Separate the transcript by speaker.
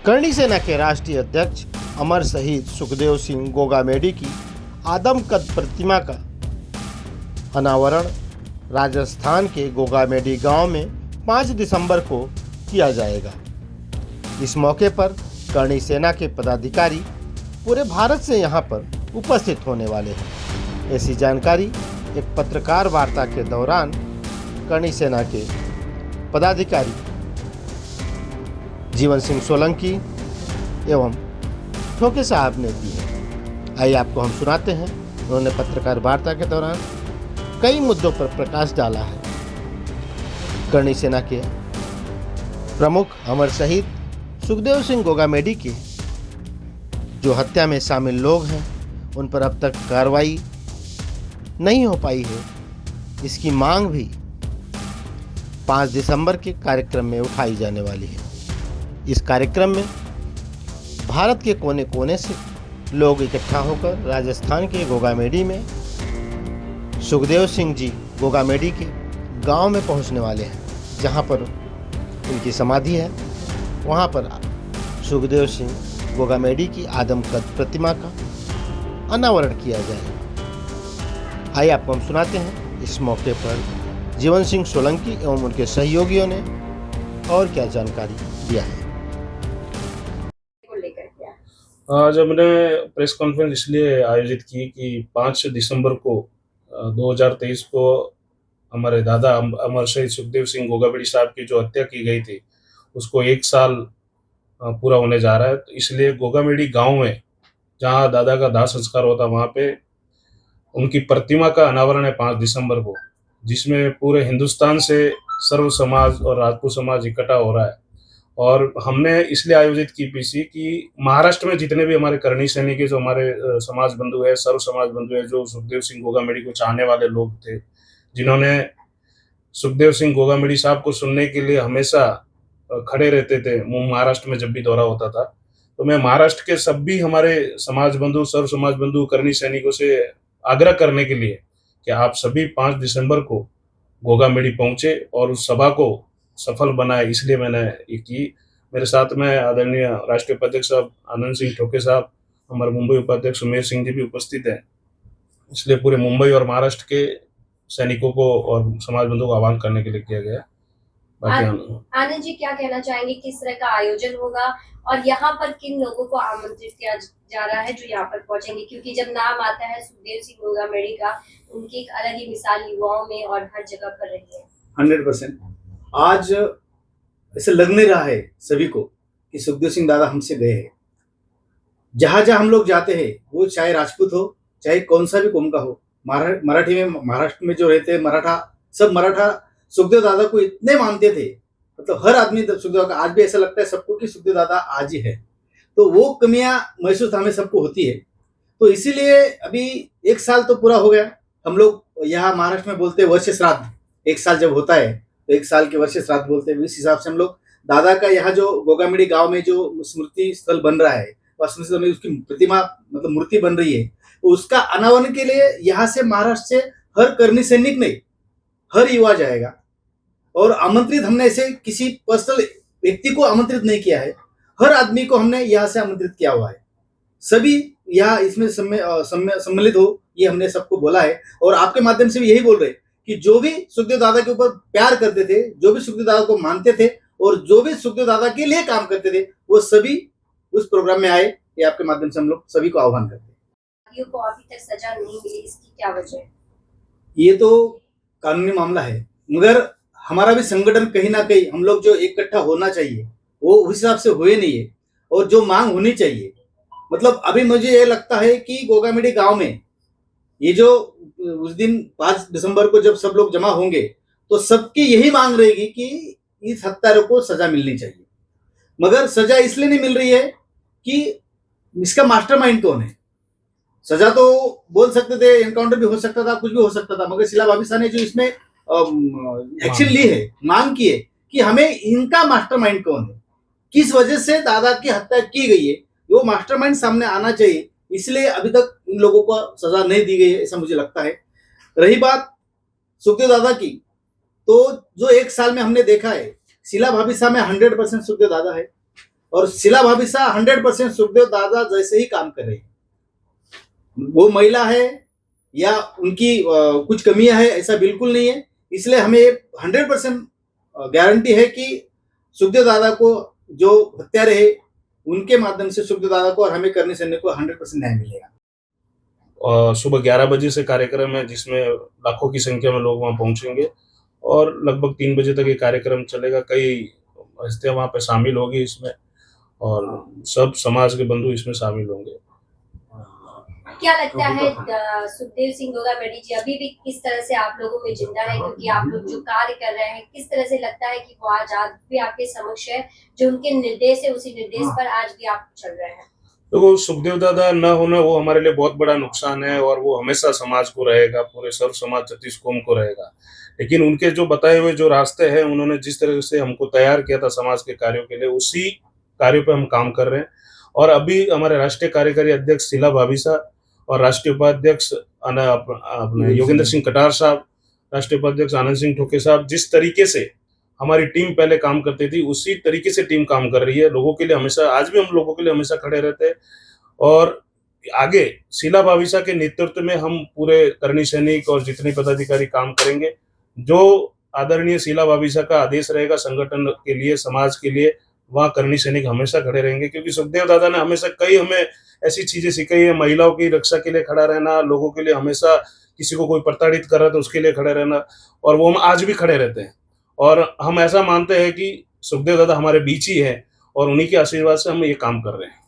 Speaker 1: करणी सेना के राष्ट्रीय अध्यक्ष अमर शहीद सुखदेव सिंह गोगामेडी की आदमकद प्रतिमा का अनावरण राजस्थान के गोगामेडी गांव में 5 दिसंबर को किया जाएगा। इस मौके पर करणी सेना के पदाधिकारी पूरे भारत से यहां पर उपस्थित होने वाले हैं। ऐसी जानकारी एक पत्रकार वार्ता के दौरान करणी सेना के पदाधिकारी जीवन सिंह सोलंकी एवं ठोके साहब ने दी है। आइए आपको हम सुनाते हैं। उन्होंने पत्रकार वार्ता के दौरान कई मुद्दों पर प्रकाश डाला है। करणी सेना के प्रमुख अमर शहीद सुखदेव सिंह गोगामेडी के जो हत्या में शामिल लोग हैं उन पर अब तक कार्रवाई नहीं हो पाई है। इसकी मांग भी 5 दिसंबर के कार्यक्रम में उठाई जाने वाली है। इस कार्यक्रम में भारत के कोने कोने से लोग इकट्ठा होकर राजस्थान के गोगामेडी में सुखदेव सिंह जी गोगामेडी के गांव में पहुंचने वाले हैं, जहां पर उनकी समाधि है। वहां पर सुखदेव सिंह गोगामेडी की आदमकद प्रतिमा का अनावरण किया जाएगा। आइए आपको हम सुनाते हैं इस मौके पर जीवन सिंह सोलंकी एवं उनके सहयोगियों ने और क्या जानकारी दिया है।
Speaker 2: आज हमने प्रेस कॉन्फ्रेंस इसलिए आयोजित की कि 5 दिसंबर को 2023 को हमारे दादा अमर शहीद सुखदेव सिंह गोगामेडी साहब की जो हत्या की गई थी उसको 1 साल पूरा होने जा रहा है। तो इसलिए गोगामेडी गांव में जहां दादा का दाह संस्कार होता वहां पे उनकी प्रतिमा का अनावरण है 5 दिसंबर को, जिसमें पूरे हिंदुस्तान से सर्व समाज और राजपूत समाज इकट्ठा हो रहा है। और हमने इसलिए आयोजित की पीसी कि महाराष्ट्र में जितने भी हमारे करणी सैनिक के जो हमारे समाज बंधु है, सर्व समाज बंधु है, जो सुखदेव सिंह गोगामेडी को चाहने वाले लोग थे, जिन्होंने सुखदेव सिंह गोगामेडी साहब को सुनने के लिए हमेशा खड़े रहते थे महाराष्ट्र में जब भी दौरा होता था। तो मैं महाराष्ट्र के सभी हमारे समाज बंधु, सर्व समाज बंधु, करणी सैनिकों से आग्रह करने के लिए कि आप सभी 5 दिसंबर को गोगामेडी पहुंचे और उस सभा को सफल बनाए, इसलिए मैंने ये की। मेरे साथ में आदरणीय राष्ट्रीय उपाध्यक्ष साहब आनंद सिंह ठोके साहब, हमारे मुंबई उपाध्यक्ष उमेश सिंह जी भी उपस्थित हैं। इसलिए पूरे मुंबई और महाराष्ट्र के सैनिकों को और समाज बंधुओं को आह्वान करने के लिए किया गया।
Speaker 3: आनंद जी, क्या कहना चाहेंगे, किस तरह का आयोजन होगा और यहाँ पर किन लोगों को आमंत्रित किया जा रहा है जो यहाँ पर पहुंचेंगे? क्योंकि जब नाम आता है सुखदेव सिंह गोगामेडी का, उनकी एक अलग ही मिसाल युवाओं में और हर जगह पर रही है।
Speaker 4: 100% आज ऐसे लग नहीं रहा है सभी को कि सुखदेव सिंह दादा हमसे गए हैं। जहां जहां हम लोग जाते हैं, वो चाहे राजपूत हो, चाहे कौन सा भी कौम का हो, मराठी में, महाराष्ट्र में जो रहते हैं मराठा, सब मराठा सुखदेव दादा को इतने मानते थे। मतलब हर आदमी सुखदेव दादा, आज भी ऐसा लगता है सबको कि सुखदेव दादा आज ही है। तो वो कमियां महसूस हमें सबको होती है। तो इसीलिए अभी 1 साल तो पूरा हो गया। हम लोग यहाँ महाराष्ट्र में बोलते हैं वर्ष श्राद्ध, 1 साल जब होता है तो 1 साल के वर्ष श्राद्ध बोलते हैं। इस हिसाब से हम लोग दादा का यहाँ जो गोगामेडी गांव में जो स्मृति स्थल बन रहा है, स्मृति स्थल में उसकी प्रतिमा मतलब मूर्ति बन रही है, तो उसका अनावरण के लिए यहाँ से महाराष्ट्र से हर करणी सैनिक नहीं, हर युवा जाएगा। और आमंत्रित हमने ऐसे किसी पर्सनल व्यक्ति को आमंत्रित नहीं किया है, हर आदमी को हमने यहाँ से आमंत्रित किया हुआ है। सभी यहाँ इसमें सम्मिलित हो, ये हमने सबको बोला है। और आपके माध्यम से भी यही बोल रहे कि जो भी सुखदेव दादा के ऊपर प्यार करते थे, जो भी सुखदेव दादा को मानते थे और जो भी सुखदेव दादा के लिए काम करते थे, वो सभी उस प्रोग्राम में आए। ये आपके माध्यम से हम लोग सभी को आह्वान करते हैं।
Speaker 3: को अभी तक सजा नहीं मिली, इसकी क्या वजह है?
Speaker 4: ये तो कानूनी मामला है, मगर हमारा भी संगठन कहीं ना कहीं हम लोग जो इकट्ठा होना चाहिए वो उस हिसाब से हुए नहीं है। और जो मांग होनी चाहिए, मतलब अभी मुझे ये लगता है कि गोगामेडी गांव में ये जो उस दिन 5 दिसंबर को जब सब लोग जमा होंगे तो सबकी यही मांग रहेगी कि इस हत्यारों को सजा मिलनी चाहिए। मगर सजा इसलिए नहीं मिल रही है कि इसका मास्टरमाइंड कौन है। सजा तो बोल सकते थे, एनकाउंटर भी हो सकता था, कुछ भी हो सकता था, मगर शीला भाभी ने जो इसमें एक्शन ली है, मांग की है कि हमें इनका मास्टरमाइंड कौन है, किस वजह से दादा की हत्या की गई है, वो मास्टरमाइंड सामने आना चाहिए। इसलिए अभी तक इन लोगों को सजा नहीं दी गई है, ऐसा मुझे लगता है। रही बात सुखदेव दादा की, तो जो 1 साल में हमने देखा है, शीला भाभी साहब में 100% सुखदेव दादा है। और शीला भाभी साहब 100% सुखदेव दादा जैसे ही काम कर रहे हैं। वो महिला है या उनकी कुछ कमियां है ऐसा बिल्कुल नहीं है। इसलिए हमें 100% गारंटी है कि सुखदेव दादा को जो हत्यारे है उनके माध्यम से सुखदेव दादा को और हमें करनी सैन्य को 100% न्याय मिलेगा।
Speaker 2: और सुबह 11 बजे से कार्यक्रम है जिसमें लाखों की संख्या में लोग वहाँ पहुंचेंगे और लगभग 3 बजे तक ये कार्यक्रम चलेगा। कई हस्तियां वहाँ पे शामिल होगी इसमें और सब समाज के बंधु इसमें शामिल होंगे।
Speaker 3: क्या लगता है सुखदेव सिंह गोगाबेड़ी जी अभी भी किस तरह से आप लोगों में जिंदा है, क्योंकि आप लोग जो कार्य कर रहे हैं किस तरह से लगता है कि वो आज भी आपके समक्ष है, जो उनके निर्देश है उसी निर्देश पर आज भी आप चल रहे हैं?
Speaker 2: तो सुखदेव दादा न होना वो हमारे लिए बहुत बड़ा नुकसान है और वो हमेशा समाज को रहेगा, पूरे सर्व समाज 36 कौम को रहेगा। लेकिन उनके जो बताए हुए जो रास्ते हैं, उन्होंने जिस तरह से हमको तैयार किया था समाज के कार्यों के लिए, उसी कार्यों पे हम काम कर रहे हैं। और अभी हमारे राष्ट्रीय कार्यकारी अध्यक्ष शीला भाभी साहब और राष्ट्रीय उपाध्यक्ष अपने योगेंद्र सिंह कटार साहब, राष्ट्रीय उपाध्यक्ष आनंद सिंह ठोके साहब, जिस तरीके से हमारी टीम पहले काम करती थी उसी तरीके से टीम काम कर रही है। लोगों के लिए हमेशा, आज भी हम लोगों के लिए हमेशा खड़े रहते हैं और आगे शीला भाविसा के नेतृत्व में हम पूरे करनी सैनिक और जितने पदाधिकारी काम करेंगे। जो आदरणीय शीला भाविसा का आदेश रहेगा संगठन के लिए, समाज के लिए, वहाँ करनी सैनिक हमेशा खड़े रहेंगे। क्योंकि सुखदेव दादा ने हमेशा कई हमें ऐसी चीजें सिखाई है, महिलाओं की रक्षा के लिए खड़ा रहना, लोगों के लिए हमेशा, किसी को कोई प्रताड़ित कर रहा है तो उसके लिए खड़े रहना, और वो हम आज भी खड़े रहते हैं। और हम ऐसा मानते हैं कि सुखदेव दादा हमारे बीच ही है और उन्हीं के आशीर्वाद से हम ये काम कर रहे हैं।